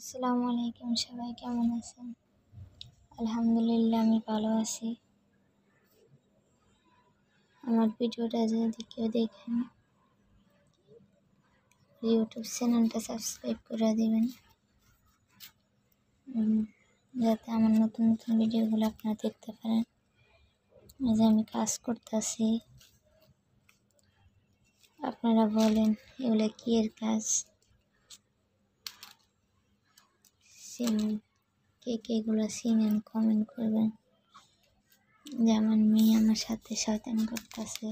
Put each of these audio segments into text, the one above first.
আসসালামু আলাইকুম, সবাই কেমন আছেন? আলহামদুলিল্লাহ আমি ভালো আছি। আমার ভিডিওটা যদি কেউ দেখেন, ইউটিউব চ্যানেলটা সাবস্ক্রাইব করে দিবেন, যাতে আমার নতুন নতুন ভিডিওগুলো আপনারা দেখতে পারেন। এই যে আমি কাজ করতেছি, আপনারা বলেন এগুলো কি এর কাজ, কে কে এগুলো চিনেন কমেন্ট করবেন। যে আমার মেয়ে আমার সাথে শয়তানি করতেছে।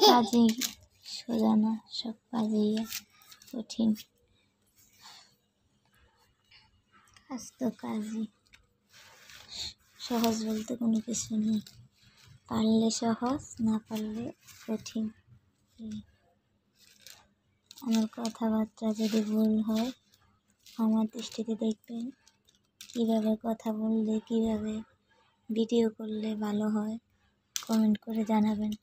কাজই সোজা না, সব কাজই কঠিন। কাজ তো কাজই, সহজ বলতে কোনো কিছু নেই। পারলে সহজ, না পারলে কঠিন। আমার কথাবার্তা যদি ভুল হয় আমার দৃষ্টিতে দেখবেন। কীভাবে কথা বললে, কীভাবে ভিডিও করলে ভালো হয় কমেন্ট করে জানাবেন।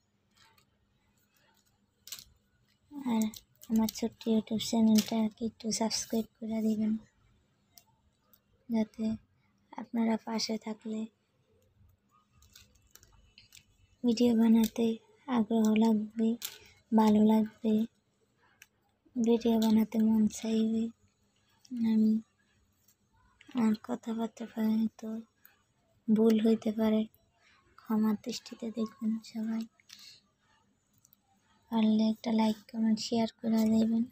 আর আমার ছোট্ট ইউটিউব চ্যানেলটাকে একটু সাবস্ক্রাইব করে দিবেন, যাতে আপনারা পাশে থাকলে ভিডিও বানাতে আগ্রহ লাগবে, ভালো লাগবে, ভিডিও বানাতে মন চাইবে। আমি আমার কথাবার্তা হয়তো ভুল হইতে পারে, ক্ষমার দৃষ্টিতে দেখবেন সবাই। পারলে একটা লাইক কমেন্ট শেয়ার করে দেবেন।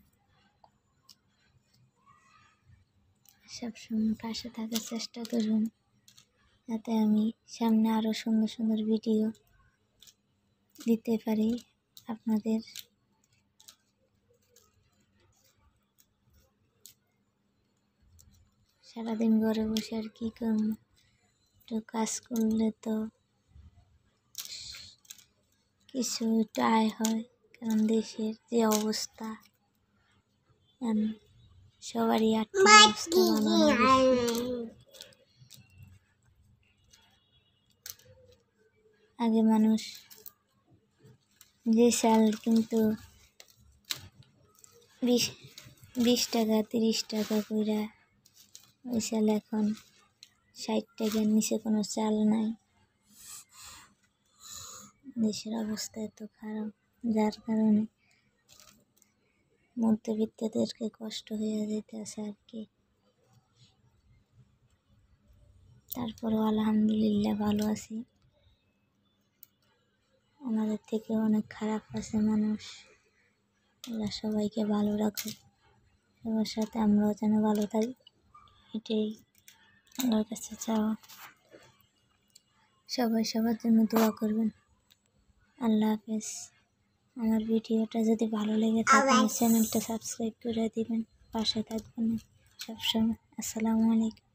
সবসময় পাশে থাকার চেষ্টা করুন, যাতে আমি সামনে আরও সুন্দর সুন্দর ভিডিও দিতে পারি আপনাদের। সারাদিন ঘরে বসে আর কী করব, একটু কাজ করলে তো কিছু একটু আয় হয়। কারণ দেশের যে অবস্থা, সবারই আর্থিক অবস্থা ভালো না। আগে মানুষ যে চাল কিন্তু 20 টাকা 30 টাকা করে, ওই চাল এখন 60 টাকার নিচে কোনো চাল নাই। দেশের অবস্থা এত খারাপ, যার কারণে মধ্যবিত্তদেরকে কষ্ট হয়ে যেতেছে আর কি। তারপরেও আলহামদুলিল্লাহ ভালো আছি। আমাদের থেকে অনেক খারাপ আছে মানুষ। আল্লাহ সবাইকে ভালো রাখুক, সবার সাথে আমরাও যেন ভালো থাকি, এটাই আল্লাহর কাছে চাওয়া। সবাই সবার জন্য দোয়া করবেন। আল্লাহ হাফেজ। আমার ভিডিওটা যদি ভালো লেগে থাকে আমার চ্যানেলটা সাবস্ক্রাইব করে দিবেন, পাশে থাকবেন সবসময়। আসসালামু আলাইকুম।